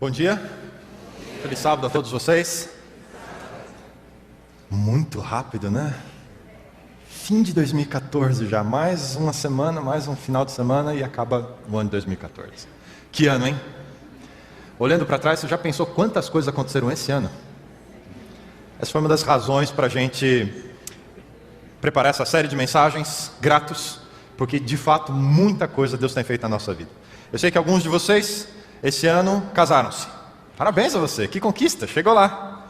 Bom dia, feliz sábado a todos vocês. Muito rápido, né? Fim de 2014 já, mais uma semana, mais um final de semana e acaba o ano de 2014. Que ano, hein? Olhando para trás, você já pensou quantas coisas aconteceram esse ano? Essa foi uma das razões para a gente preparar essa série de mensagens, gratos, porque de fato muita coisa Deus tem feito na nossa vida. Eu sei que alguns de vocês esse ano casaram-se. Parabéns a você, que conquista, chegou lá.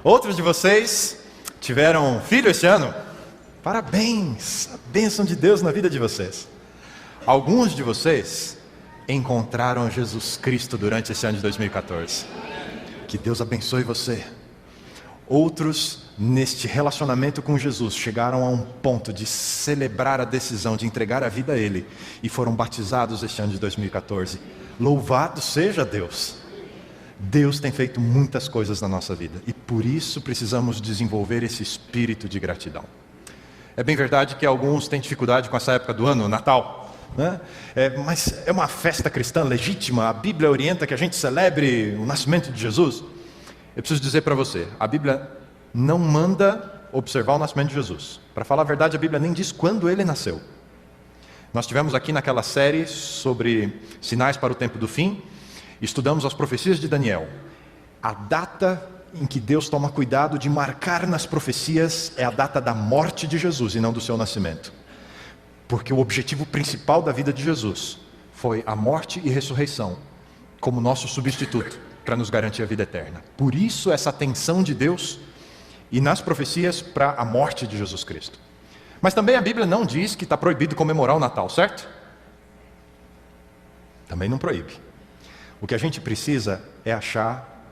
Outros de vocês tiveram filho esse ano. Parabéns, a bênção de Deus na vida de vocês. Alguns de vocês encontraram Jesus Cristo durante esse ano de 2014. Que Deus abençoe você. Outros, neste relacionamento com Jesus, chegaram a um ponto de celebrar a decisão de entregar a vida a Ele e foram batizados este ano de 2014. Louvado seja Deus! Deus tem feito muitas coisas na nossa vida e por isso precisamos desenvolver esse espírito de gratidão. É bem verdade que alguns têm dificuldade com essa época do ano, Natal, né? Mas é uma festa cristã legítima, a Bíblia orienta que a gente celebre o nascimento de Jesus. Eu preciso dizer para você, a Bíblia não manda observar o nascimento de Jesus. Para falar a verdade, a Bíblia nem diz quando ele nasceu. Nós tivemos aqui naquela série sobre sinais para o tempo do fim, estudamos as profecias de Daniel. A data em que Deus toma cuidado de marcar nas profecias é a data da morte de Jesus e não do seu nascimento. Porque o objetivo principal da vida de Jesus foi a morte e ressurreição como nosso substituto para nos garantir a vida eterna. Por isso essa atenção de Deus e nas profecias para a morte de Jesus Cristo. Mas também a Bíblia não diz que está proibido comemorar o Natal, certo? Também não proíbe. O que a gente precisa é achar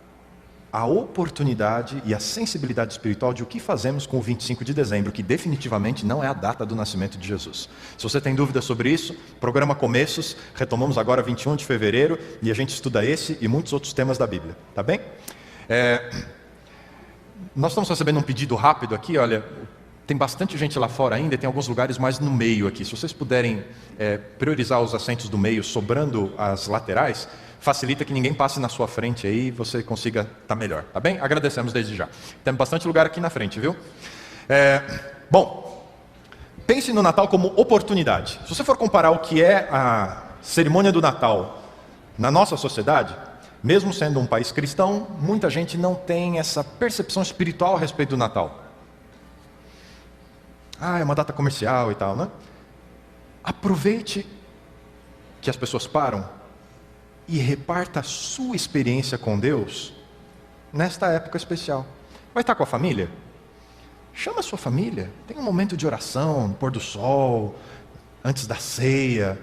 a oportunidade e a sensibilidade espiritual de o que fazemos com o 25 de dezembro, que definitivamente não é a data do nascimento de Jesus. Se você tem dúvidas sobre isso, programa Começos, retomamos agora 21 de fevereiro e a gente estuda esse e muitos outros temas da Bíblia, tá bem? Nós estamos recebendo um pedido rápido aqui, olha, tem bastante gente lá fora ainda, tem alguns lugares mais no meio aqui. Se vocês puderem priorizar os assentos do meio, sobrando as laterais, facilita que ninguém passe na sua frente aí e você consiga estar melhor, tá bem? Agradecemos desde já. Temos bastante lugar aqui na frente, viu? Bom, pense no Natal como oportunidade. Se você for comparar o que é a cerimônia do Natal na nossa sociedade, mesmo sendo um país cristão, muita gente não tem essa percepção espiritual a respeito do Natal. É uma data comercial e tal, né? Aproveite que as pessoas param e reparta a sua experiência com Deus nesta época especial. Vai estar com a família? Chama a sua família. Tem um momento de oração, no pôr do sol, antes da ceia.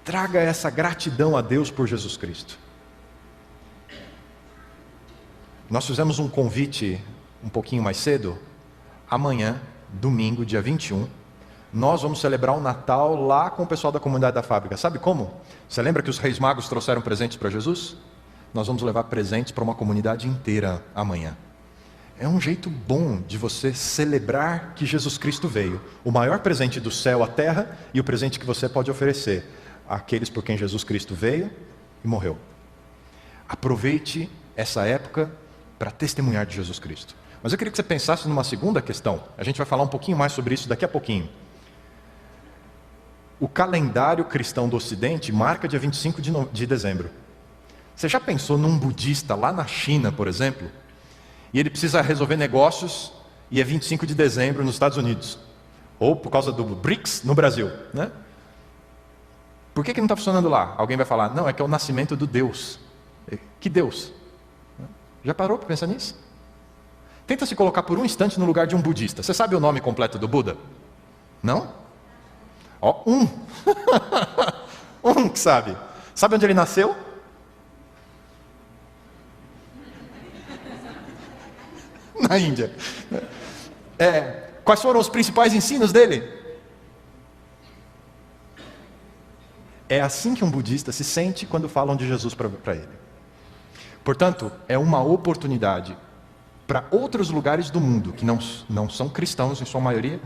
Traga essa gratidão a Deus por Jesus Cristo. Nós fizemos um convite um pouquinho mais cedo. Amanhã, domingo, dia 21, nós vamos celebrar o Natal lá com o pessoal da comunidade da fábrica. Sabe como? Você lembra que os reis magos trouxeram presentes para Jesus? Nós vamos levar presentes para uma comunidade inteira amanhã. É um jeito bom de você celebrar que Jesus Cristo veio. O maior presente do céu à terra e o presente que você pode oferecer àqueles por quem Jesus Cristo veio e morreu. Aproveite essa época para testemunhar de Jesus Cristo. Mas eu queria que você pensasse numa segunda questão. A gente vai falar um pouquinho mais sobre isso daqui a pouquinho. O calendário cristão do Ocidente marca dia 25 de dezembro. Você já pensou num budista lá na China, por exemplo, e ele precisa resolver negócios e é 25 de dezembro nos Estados Unidos? Ou por causa do BRICS no Brasil, né? Por que não está funcionando lá? Alguém vai falar, não, é que é o nascimento do Deus. Que Deus? Já parou para pensar nisso? Tenta se colocar por um instante no lugar de um budista. Você sabe o nome completo do Buda? Não? Um que sabe. Sabe onde ele nasceu? Na Índia. Quais foram os principais ensinos dele? É assim que um budista se sente quando falam de Jesus para ele. Portanto, é uma oportunidade para outros lugares do mundo, que não são cristãos em sua maioria,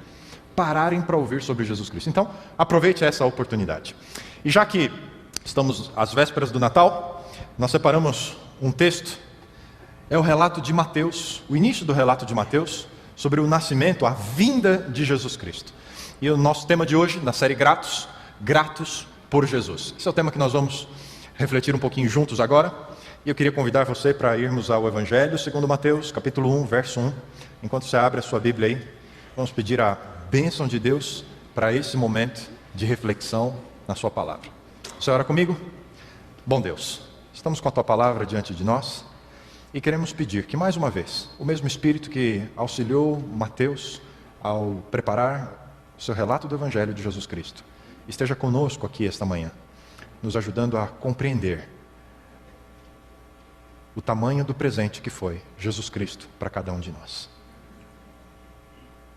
pararem para ouvir sobre Jesus Cristo. Então, aproveite essa oportunidade. E já que estamos às vésperas do Natal, nós separamos um texto, é o relato de Mateus, o início do relato de Mateus, sobre o nascimento, a vinda de Jesus Cristo. E o nosso tema de hoje, na série Gratos, Gratos por Jesus. Esse é o tema que nós vamos refletir um pouquinho juntos agora. E eu queria convidar você para irmos ao Evangelho segundo Mateus, capítulo 1, verso 1. Enquanto você abre a sua Bíblia aí, vamos pedir a bênção de Deus para esse momento de reflexão na sua palavra. Você ora comigo? Bom Deus, estamos com a tua palavra diante de nós e queremos pedir que mais uma vez, o mesmo Espírito que auxiliou Mateus ao preparar o seu relato do Evangelho de Jesus Cristo, esteja conosco aqui esta manhã, nos ajudando a compreender o tamanho do presente que foi Jesus Cristo para cada um de nós.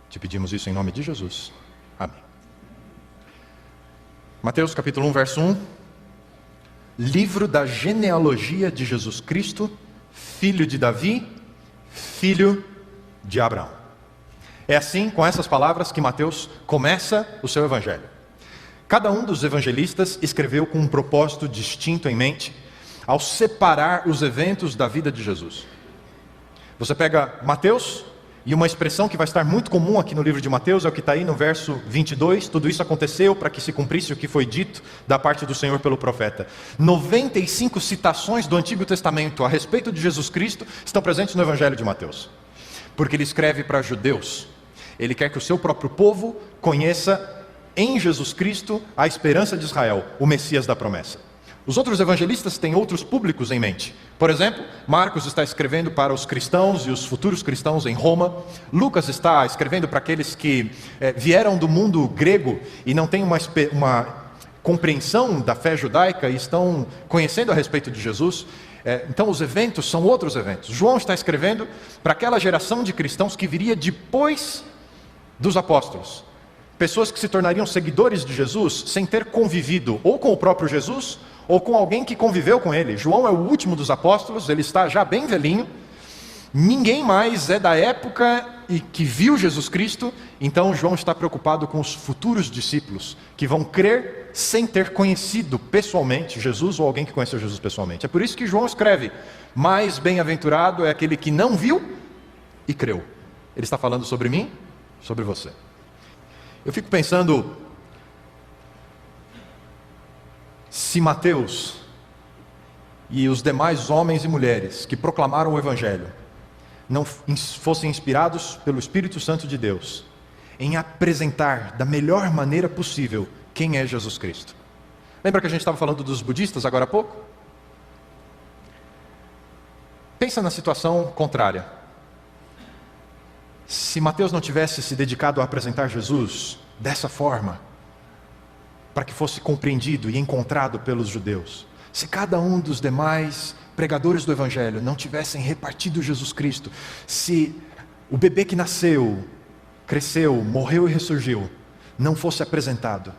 Te pedimos isso em nome de Jesus. Amém. Mateus capítulo 1, verso 1. Livro da genealogia de Jesus Cristo, filho de Davi, filho de Abraão. É assim, com essas palavras, que Mateus começa o seu evangelho. Cada um dos evangelistas escreveu com um propósito distinto em mente, ao separar os eventos da vida de Jesus. Você pega Mateus, e uma expressão que vai estar muito comum aqui no livro de Mateus é o que está aí no verso 22. Tudo isso aconteceu para que se cumprisse o que foi dito da parte do Senhor pelo profeta. 95 citações do Antigo Testamento a respeito de Jesus Cristo estão presentes no Evangelho de Mateus. Porque ele escreve para judeus. Ele quer que o seu próprio povo conheça em Jesus Cristo a esperança de Israel, o Messias da promessa. Os outros evangelistas têm outros públicos em mente. Por exemplo, Marcos está escrevendo para os cristãos e os futuros cristãos em Roma. Lucas está escrevendo para aqueles que vieram do mundo grego e não têm uma compreensão da fé judaica e estão conhecendo a respeito de Jesus. Então os eventos são outros eventos. João está escrevendo para aquela geração de cristãos que viria depois dos apóstolos. Pessoas que se tornariam seguidores de Jesus sem ter convivido ou com o próprio Jesus ou com alguém que conviveu com ele. João é o último dos apóstolos, ele está já bem velhinho, ninguém mais é da época e que viu Jesus Cristo, então João está preocupado com os futuros discípulos, que vão crer sem ter conhecido pessoalmente Jesus ou alguém que conheceu Jesus pessoalmente. É por isso que João escreve, mais bem-aventurado é aquele que não viu e creu. Ele está falando sobre mim, sobre você. Eu fico pensando, se Mateus e os demais homens e mulheres que proclamaram o Evangelho não fossem inspirados pelo Espírito Santo de Deus em apresentar da melhor maneira possível quem é Jesus Cristo. Lembra que a gente estava falando dos budistas agora há pouco? Pensa na situação contrária. Se Mateus não tivesse se dedicado a apresentar Jesus dessa forma, para que fosse compreendido e encontrado pelos judeus, se cada um dos demais pregadores do Evangelho não tivessem repartido Jesus Cristo, se o bebê que nasceu, cresceu, morreu e ressurgiu, não fosse apresentado,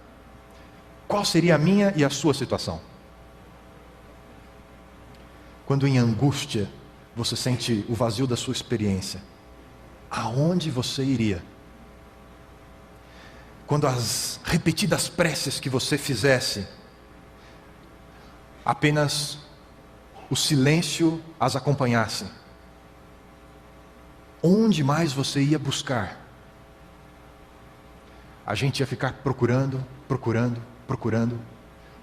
qual seria a minha e a sua situação? Quando em angústia você sente o vazio da sua experiência, aonde você iria? Quando as repetidas preces que você fizesse, apenas o silêncio as acompanhasse, onde mais você ia buscar? A gente ia ficar procurando,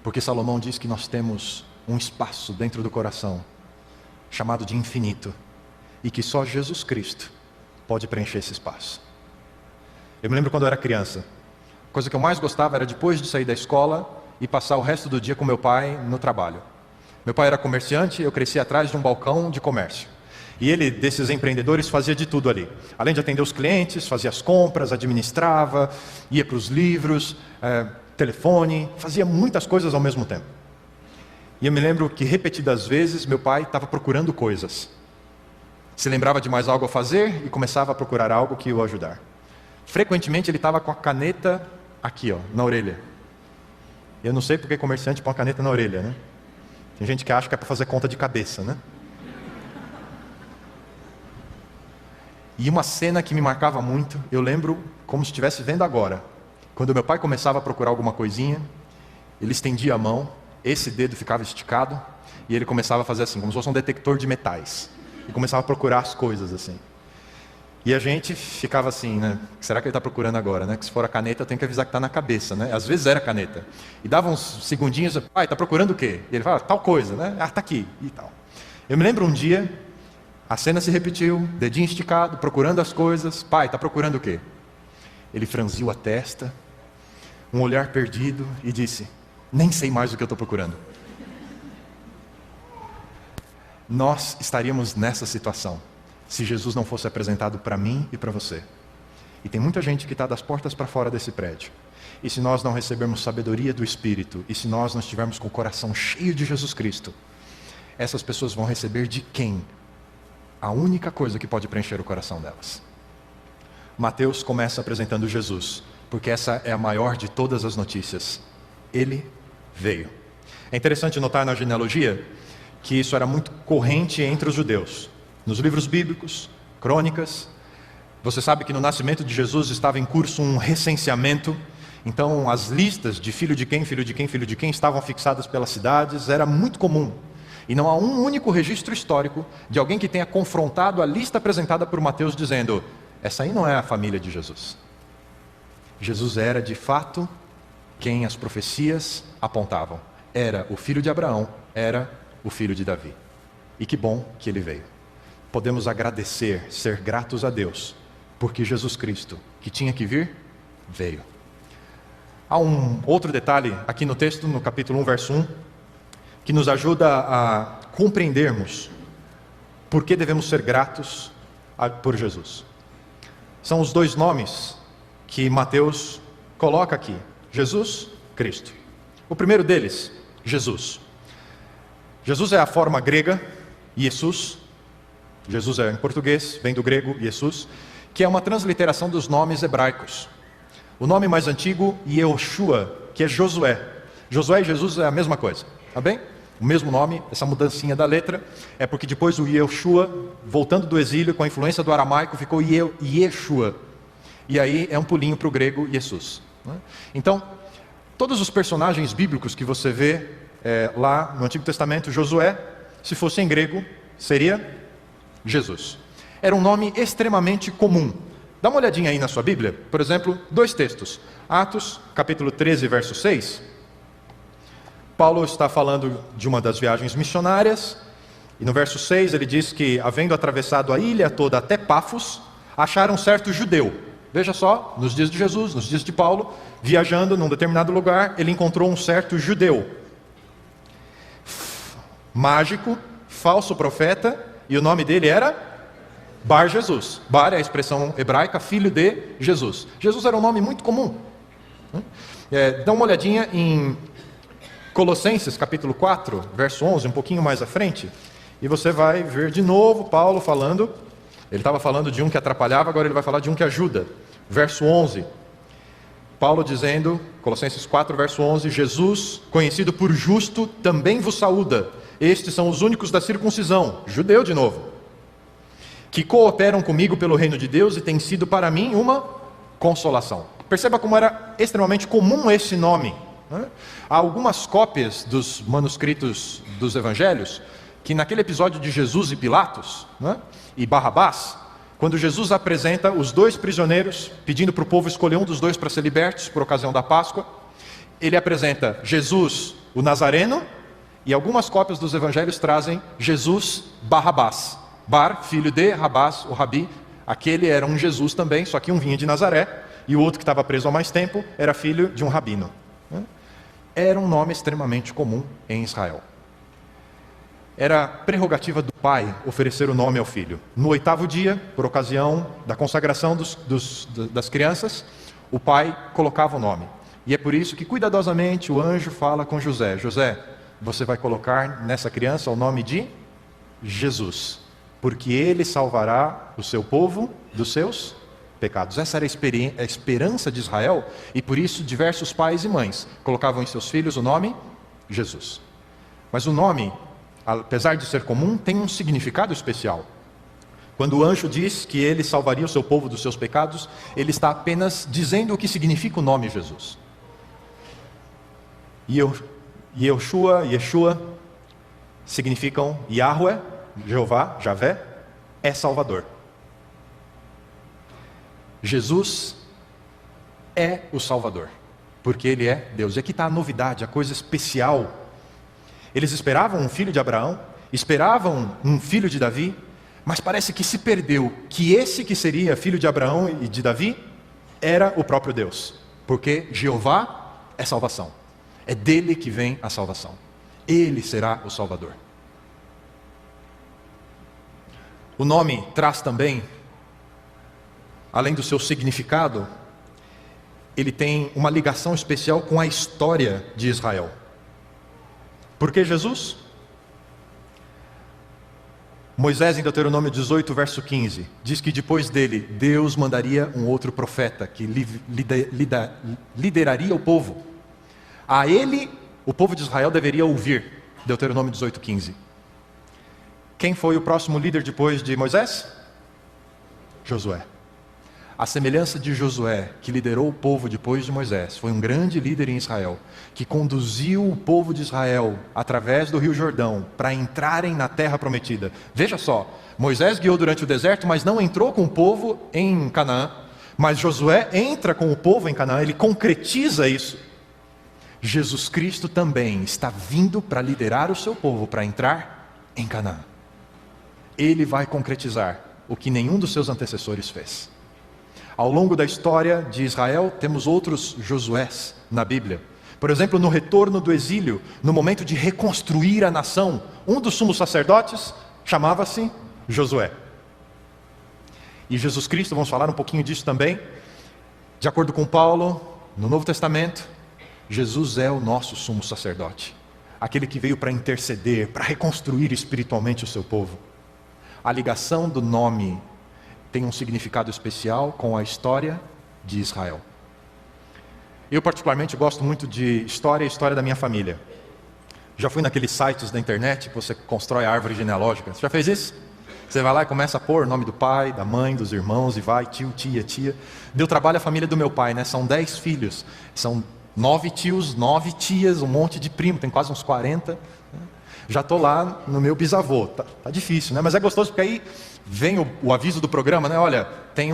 porque Salomão diz que nós temos um espaço dentro do coração, chamado de infinito, e que só Jesus Cristo pode preencher esse espaço. Eu me lembro quando eu era criança, a coisa que eu mais gostava era depois de sair da escola e passar o resto do dia com meu pai no trabalho. Meu pai era comerciante, eu cresci atrás de um balcão de comércio. E ele, desses empreendedores, fazia de tudo ali. Além de atender os clientes, fazia as compras, administrava, ia para os livros, telefone, fazia muitas coisas ao mesmo tempo. E eu me lembro que repetidas vezes meu pai estava procurando coisas. Se lembrava de mais algo a fazer e começava a procurar algo que ia o ajudar. Frequentemente ele estava com a caneta aqui, na orelha. Eu não sei porque comerciante põe a caneta na orelha, né? Tem gente que acha que é para fazer conta de cabeça, né? E uma cena que me marcava muito, eu lembro como se estivesse vendo agora. Quando meu pai começava a procurar alguma coisinha, ele estendia a mão esse dedo ficava esticado e ele começava a fazer assim, como se fosse um detector de metais. E começava a procurar as coisas assim. E a gente ficava assim, né? Será que ele está procurando agora, né? Que se for a caneta, eu tenho que avisar que está na cabeça, né? Às vezes era caneta. E dava uns segundinhos, pai, está procurando o quê? E ele falava, tal coisa, né? Ah, está aqui, e tal. Eu me lembro um dia, a cena se repetiu, dedinho esticado, procurando as coisas. Pai, está procurando o quê? Ele franziu a testa, um olhar perdido e disse, nem sei mais o que eu estou procurando. Nós estaríamos nessa situação se Jesus não fosse apresentado para mim e para você. E tem muita gente que está das portas para fora desse prédio. E se nós não recebermos sabedoria do Espírito, e se nós não estivermos com o coração cheio de Jesus Cristo, essas pessoas vão receber de quem? A única coisa que pode preencher o coração delas. Mateus começa apresentando Jesus, porque essa é a maior de todas as notícias. Ele veio. É interessante notar na genealogia que isso era muito corrente entre os judeus. Nos livros bíblicos, crônicas, você sabe que no nascimento de Jesus estava em curso um recenseamento. Então as listas de filho de quem, filho de quem, filho de quem estavam fixadas pelas cidades, era muito comum. E não há um único registro histórico de alguém que tenha confrontado a lista apresentada por Mateus dizendo, essa aí não é a família de Jesus. Jesus era de fato quem as profecias apontavam. Era o filho de Abraão, era o filho de Davi. E que bom que ele veio. Podemos agradecer, ser gratos a Deus, porque Jesus Cristo, que tinha que vir, veio. Há um outro detalhe aqui no texto, no capítulo 1, verso 1, que nos ajuda a compreendermos por que devemos ser gratos por Jesus. São os dois nomes que Mateus coloca aqui, Jesus, Cristo. O primeiro deles, Jesus. Jesus é a forma grega, Jesus. Jesus é em português, vem do grego, Jesus, que é uma transliteração dos nomes hebraicos. O nome mais antigo, Yehoshua, que é Josué. Josué e Jesus é a mesma coisa, tá bem? O mesmo nome, essa mudancinha da letra, é porque depois o Yehoshua, voltando do exílio com a influência do aramaico, ficou Yeshua. E aí é um pulinho para o grego, Jesus. Então, todos os personagens bíblicos que você vê lá no Antigo Testamento, Josué, se fosse em grego, seria Jesus. Era um nome extremamente comum. Dá uma olhadinha aí na sua Bíblia, por exemplo, dois textos. Atos, capítulo 13, verso 6. Paulo está falando de uma das viagens missionárias, e no verso 6 ele diz que, havendo atravessado a ilha toda até Pafos, acharam um certo judeu. Veja só, nos dias de Jesus, nos dias de Paulo, viajando num determinado lugar, ele encontrou um certo judeu. Mágico, falso profeta, e o nome dele era Bar Jesus. Bar é a expressão hebraica, filho de Jesus. Jesus era um nome muito comum. Dá uma olhadinha em Colossenses capítulo 4, verso 11, um pouquinho mais à frente, e você vai ver de novo Paulo falando. Ele estava falando de um que atrapalhava, agora ele vai falar de um que ajuda. Verso 11, Paulo dizendo, Colossenses 4, verso 11, Jesus, conhecido por justo, também vos saúda. Estes são os únicos da circuncisão, judeu de novo, que cooperam comigo pelo reino de Deus e têm sido para mim uma consolação. Perceba como era extremamente comum esse nome. Há algumas cópias dos manuscritos dos evangelhos, que naquele episódio de Jesus e Pilatos, e Barrabás, quando Jesus apresenta os dois prisioneiros, pedindo para o povo escolher um dos dois para ser libertos por ocasião da Páscoa, ele apresenta Jesus, o Nazareno, e algumas cópias dos evangelhos trazem Jesus Barrabás. Bar, filho de Rabás, o Rabi, aquele era um Jesus também, só que um vinha de Nazaré, e o outro que estava preso há mais tempo era filho de um rabino. Era um nome extremamente comum em Israel. Era prerrogativa do pai oferecer o nome ao filho. No 8º dia, por ocasião da consagração das crianças, o pai colocava o nome. E é por isso que cuidadosamente o anjo fala com José: José, você vai colocar nessa criança o nome de Jesus, porque ele salvará o seu povo dos seus pecados. Essa era a esperança de Israel, e por isso diversos pais e mães colocavam em seus filhos o nome Jesus. Mas o nome, apesar de ser comum, tem um significado especial. Quando o anjo diz que ele salvaria o seu povo dos seus pecados, ele está apenas dizendo o que significa o nome Jesus. Yeshua significam Yahweh, Jeová, Javé, é Salvador. Jesus é o Salvador, porque Ele é Deus. E aqui está a novidade, a coisa especial. Eles esperavam um filho de Abraão, esperavam um filho de Davi, mas parece que se perdeu que esse que seria filho de Abraão e de Davi era o próprio Deus, porque Jeová é salvação, é dele que vem a salvação, Ele será o Salvador. O nome traz também, além do seu significado, ele tem uma ligação especial com a história de Israel. Por que Jesus? Moisés, em Deuteronômio 18, verso 15, diz que depois dele, Deus mandaria um outro profeta que lideraria o povo. A ele, o povo de Israel deveria ouvir. Deuteronômio 18, 15. Quem foi o próximo líder depois de Moisés? Josué. A semelhança de Josué, que liderou o povo depois de Moisés, foi um grande líder em Israel, que conduziu o povo de Israel através do Rio Jordão para entrarem na terra prometida. Veja só, Moisés guiou durante o deserto, mas não entrou com o povo em Canaã. Mas Josué entra com o povo em Canaã, ele concretiza isso. Jesus Cristo também está vindo para liderar o seu povo para entrar em Canaã. Ele vai concretizar o que nenhum dos seus antecessores fez. Ao longo da história de Israel, temos outros Josués na Bíblia. Por exemplo, no retorno do exílio, no momento de reconstruir a nação, um dos sumos sacerdotes chamava-se Josué. E Jesus Cristo, vamos falar um pouquinho disso também. De acordo com Paulo, no Novo Testamento, Jesus é o nosso sumo sacerdote. Aquele que veio para interceder, para reconstruir espiritualmente o seu povo. A ligação do nome tem um significado especial com a história de Israel. Eu particularmente gosto muito de história e história da minha família. Já fui naqueles sites da internet que você constrói a árvore genealógica. Você já fez isso? Você vai lá e começa a pôr o nome do pai, da mãe, dos irmãos, e vai, tio, tia. Deu trabalho a família do meu pai, né? São 10 filhos, são 9 tios, 9 tias, um monte de primo, tem quase uns 40. Já estou lá no meu bisavô, tá difícil, né? Mas é gostoso porque aí vem o aviso do programa, né? Olha, tem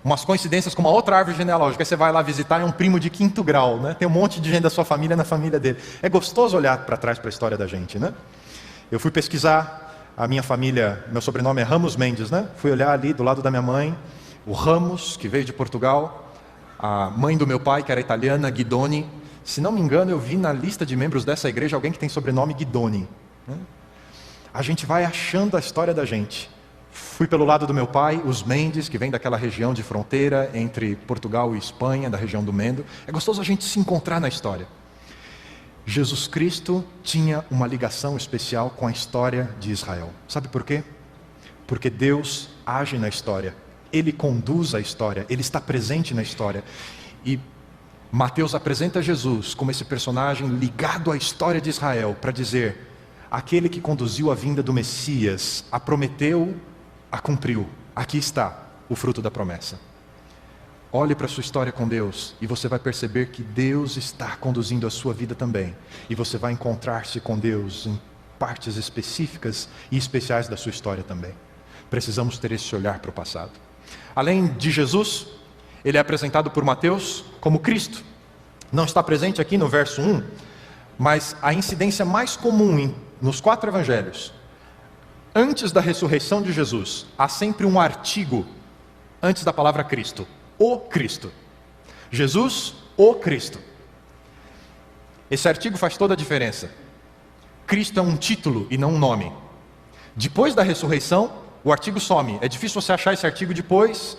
umas coincidências com uma outra árvore genealógica, aí você vai lá visitar, é um primo de 5º grau, né? Tem um monte de gente da sua família na família dele. É gostoso olhar para trás para a história da gente, né? Eu fui pesquisar a minha família, meu sobrenome é Ramos Mendes, né? Fui olhar ali do lado da minha mãe, o Ramos, que veio de Portugal, a mãe do meu pai, que era italiana, Guidoni. Se não me engano, eu vi na lista de membros dessa igreja alguém que tem sobrenome Guidoni. A gente vai achando a história da gente. Fui pelo lado do meu pai, os Mendes, que vem daquela região de fronteira entre Portugal e Espanha, da região do Mendo. É gostoso a gente se encontrar na história. Jesus Cristo tinha uma ligação especial com a história de Israel. Sabe por quê? Porque Deus age na história. Ele conduz a história, Ele está presente na história. E Mateus apresenta Jesus como esse personagem ligado à história de Israel para dizer: aquele que conduziu a vinda do Messias, a prometeu, a cumpriu. Aqui está o fruto da promessa. Olhe para a sua história com Deus e você vai perceber que Deus está conduzindo a sua vida também. E você vai encontrar-se com Deus em partes específicas e especiais da sua história também. Precisamos ter esse olhar para o passado. Além de Jesus, ele é apresentado por Mateus como Cristo. Não está presente aqui no verso 1, mas a incidência mais comum nos 4 evangelhos, antes da ressurreição de Jesus, há sempre um artigo antes da palavra Cristo. O Cristo. Jesus, o Cristo. Esse artigo faz toda a diferença. Cristo é um título e não um nome. Depois da ressurreição, o artigo some. É difícil você achar esse artigo depois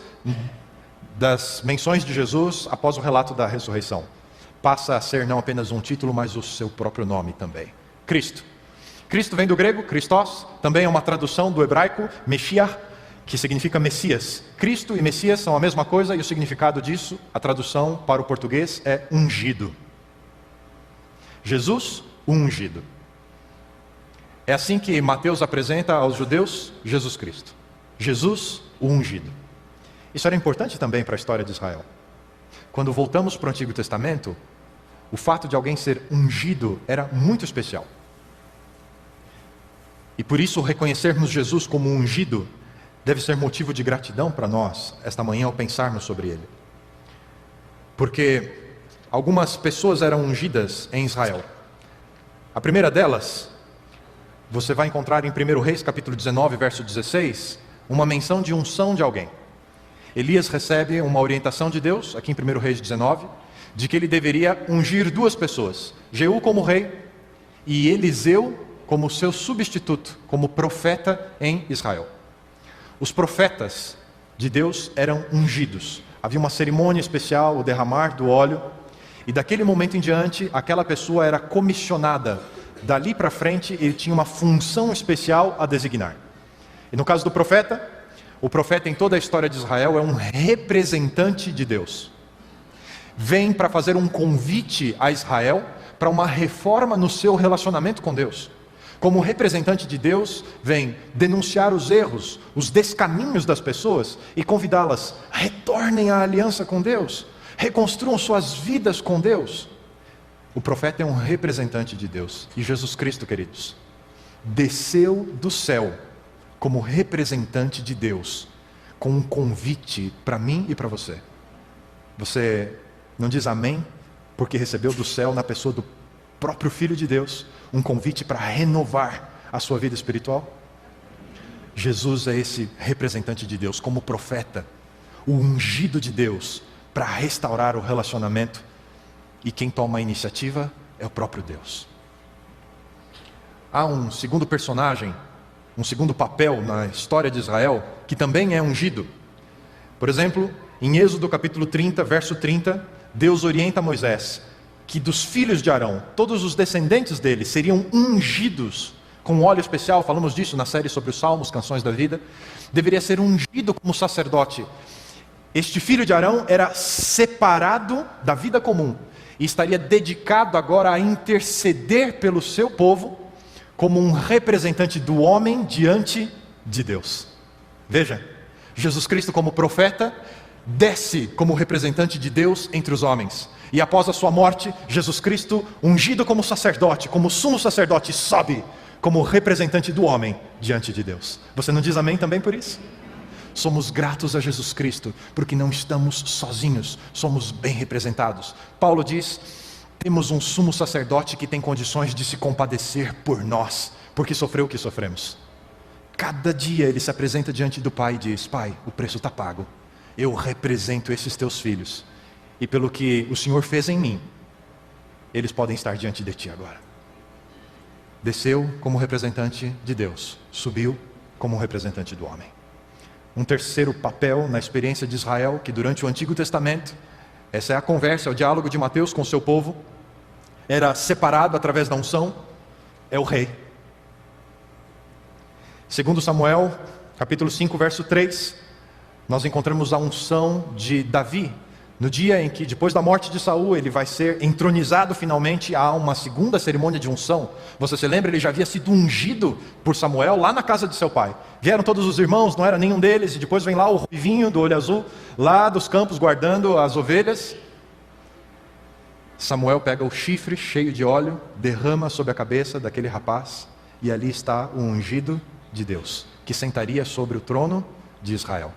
das menções de Jesus após o relato da ressurreição. Passa a ser não apenas um título, mas o seu próprio nome também. Cristo. Cristo vem do grego, Christos, também é uma tradução do hebraico, Meshiach, que significa Messias. Cristo e Messias são a mesma coisa e o significado disso, a tradução para o português é ungido. Jesus, o ungido. É assim que Mateus apresenta aos judeus Jesus Cristo. Jesus, o ungido. Isso era importante também para a história de Israel. Quando voltamos para o Antigo Testamento, o fato de alguém ser ungido era muito especial. E por isso reconhecermos Jesus como ungido deve ser motivo de gratidão para nós esta manhã ao pensarmos sobre ele. Porque algumas pessoas eram ungidas em Israel. A primeira delas, você vai encontrar em 1 Reis capítulo 19, verso 16, uma menção de unção de alguém. Elias recebe uma orientação de Deus, aqui em 1 Reis 19, de que ele deveria ungir duas pessoas, Jeú como rei e Eliseu como seu substituto, como profeta em Israel. Os profetas de Deus eram ungidos. Havia uma cerimônia especial, o derramar do óleo, e daquele momento em diante, aquela pessoa era comissionada. Dali para frente, ele tinha uma função especial a designar. E no caso do profeta, o profeta em toda a história de Israel é um representante de Deus. Vem para fazer um convite a Israel para uma reforma no seu relacionamento com Deus. Como representante de Deus, vem denunciar os erros, os descaminhos das pessoas e convidá-las, retornem à aliança com Deus, reconstruam suas vidas com Deus. O profeta é um representante de Deus. E Jesus Cristo, queridos, desceu do céu como representante de Deus, com um convite para mim e para você. Você não diz amém, porque recebeu do céu, na pessoa do próprio Filho de Deus, um convite para renovar a sua vida espiritual? Jesus é esse representante de Deus, como profeta, o ungido de Deus, para restaurar o relacionamento. E quem toma a iniciativa é o próprio Deus. Há um segundo personagem, um segundo papel na história de Israel, que também é ungido. Por exemplo, em Êxodo capítulo 30, verso 30, Deus orienta Moisés que dos filhos de Arão, todos os descendentes dele seriam ungidos com óleo especial. Falamos disso na série sobre os Salmos, Canções da Vida. Deveria ser ungido como sacerdote. Este filho de Arão era separado da vida comum e estaria dedicado agora a interceder pelo seu povo como um representante do homem diante de Deus. Veja, Jesus Cristo como profeta desce como representante de Deus entre os homens. E após a sua morte, Jesus Cristo, ungido como sacerdote, como sumo sacerdote, sobe como representante do homem diante de Deus. Você não diz amém também por isso? Somos gratos a Jesus Cristo, porque não estamos sozinhos, somos bem representados. Paulo diz, temos um sumo sacerdote que tem condições de se compadecer por nós, porque sofreu o que sofremos. Cada dia ele se apresenta diante do Pai e diz, Pai, o preço está pago. Eu represento esses teus filhos. E pelo que o Senhor fez em mim, eles podem estar diante de ti agora. Desceu como representante de Deus, subiu como representante do homem. Um terceiro papel na experiência de Israel, que durante o Antigo Testamento, essa é a conversa, é o diálogo de Mateus com o seu povo, era separado através da unção, é o rei. Segundo Samuel, capítulo 5, verso 3, nós encontramos a unção de Davi. No dia em que, depois da morte de Saul, ele vai ser entronizado finalmente, há uma segunda cerimônia de unção. Você se lembra, ele já havia sido ungido por Samuel lá na casa de seu pai. Vieram todos os irmãos, não era nenhum deles, e depois vem lá o ruivinho do olho azul, lá dos campos guardando as ovelhas. Samuel pega o chifre cheio de óleo, derrama sobre a cabeça daquele rapaz, e ali está o ungido de Deus, que sentaria sobre o trono de Israel.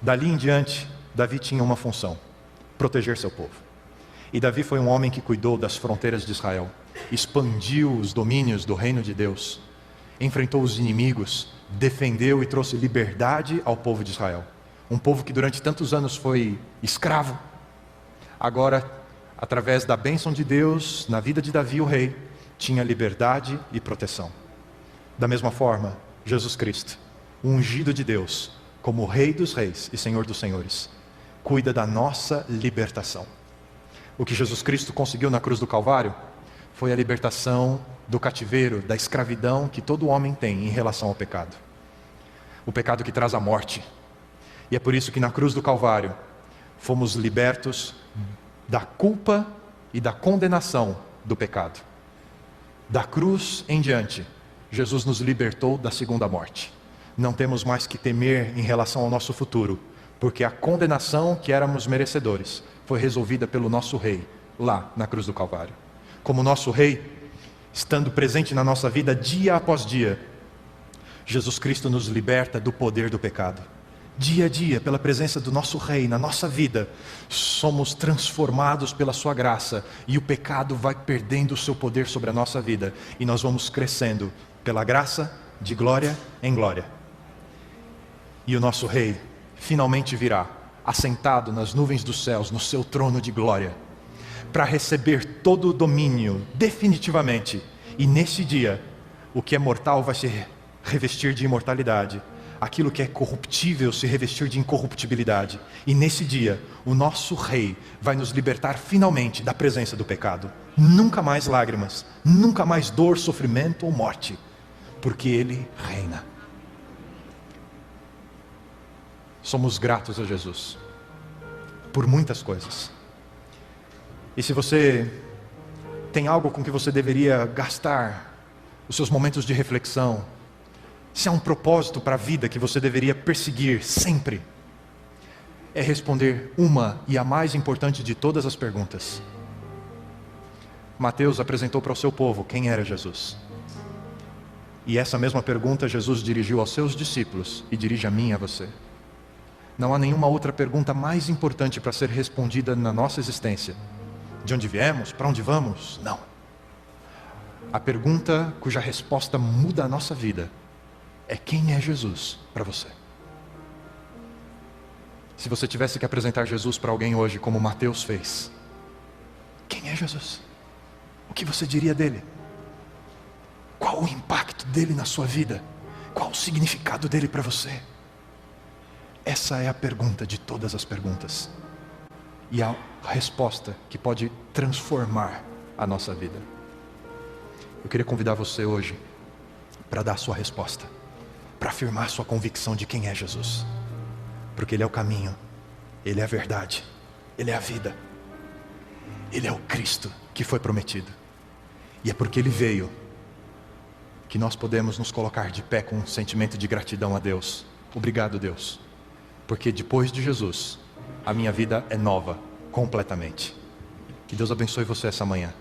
Dali em diante, Davi tinha uma função: proteger seu povo. E Davi foi um homem que cuidou das fronteiras de Israel, expandiu os domínios do reino de Deus, enfrentou os inimigos, defendeu e trouxe liberdade ao povo de Israel. Um povo que durante tantos anos foi escravo. Agora, através da bênção de Deus, na vida de Davi o rei, tinha liberdade e proteção. Da mesma forma, Jesus Cristo, o ungido de Deus, como Rei dos Reis e Senhor dos Senhores, cuida da nossa libertação. O que Jesus Cristo conseguiu na cruz do Calvário foi a libertação do cativeiro, da escravidão que todo homem tem em relação ao pecado. O pecado que traz a morte. E é por isso que na cruz do Calvário fomos libertos da culpa e da condenação do pecado. Da cruz em diante, Jesus nos libertou da segunda morte. Não temos mais que temer em relação ao nosso futuro, porque a condenação que éramos merecedores foi resolvida pelo nosso Rei, lá na cruz do Calvário. Como nosso Rei, estando presente na nossa vida dia após dia, Jesus Cristo nos liberta do poder do pecado. Dia a dia, pela presença do nosso Rei na nossa vida, somos transformados pela sua graça e o pecado vai perdendo o seu poder sobre a nossa vida e nós vamos crescendo pela graça de glória em glória. E o nosso Rei finalmente virá, assentado nas nuvens dos céus, no seu trono de glória, para receber todo o domínio definitivamente. E nesse dia, o que é mortal vai se revestir de imortalidade, aquilo que é corruptível se revestir de incorruptibilidade. E nesse dia, o nosso Rei vai nos libertar finalmente da presença do pecado. Nunca mais lágrimas, nunca mais dor, sofrimento ou morte, porque Ele reina. Somos gratos a Jesus por muitas coisas. E se você tem algo com que você deveria gastar os seus momentos de reflexão, se há um propósito para a vida que você deveria perseguir sempre, é responder uma e a mais importante de todas as perguntas. Mateus apresentou para o seu povo quem era Jesus. E essa mesma pergunta Jesus dirigiu aos seus discípulos e dirige a mim e a você. Não há nenhuma outra pergunta mais importante para ser respondida na nossa existência. De onde viemos? Para onde vamos? Não. A pergunta cuja resposta muda a nossa vida é: quem é Jesus para você? Se você tivesse que apresentar Jesus para alguém hoje, como Mateus fez, quem é Jesus? O que você diria dele? Qual o impacto dele na sua vida? Qual o significado dele para você? Essa é a pergunta de todas as perguntas. E a resposta que pode transformar a nossa vida. Eu queria convidar você hoje para dar a sua resposta, para afirmar sua convicção de quem é Jesus. Porque Ele é o caminho, Ele é a verdade, Ele é a vida. Ele é o Cristo que foi prometido. E é porque Ele veio que nós podemos nos colocar de pé com um sentimento de gratidão a Deus. Obrigado, Deus. Porque depois de Jesus, a minha vida é nova, completamente. Que Deus abençoe você essa manhã.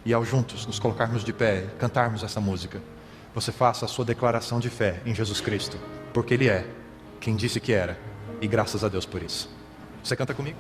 E ao juntos nos colocarmos de pé e cantarmos essa música, você faça a sua declaração de fé em Jesus Cristo. Porque Ele é quem disse que era. E graças a Deus por isso. Você canta comigo?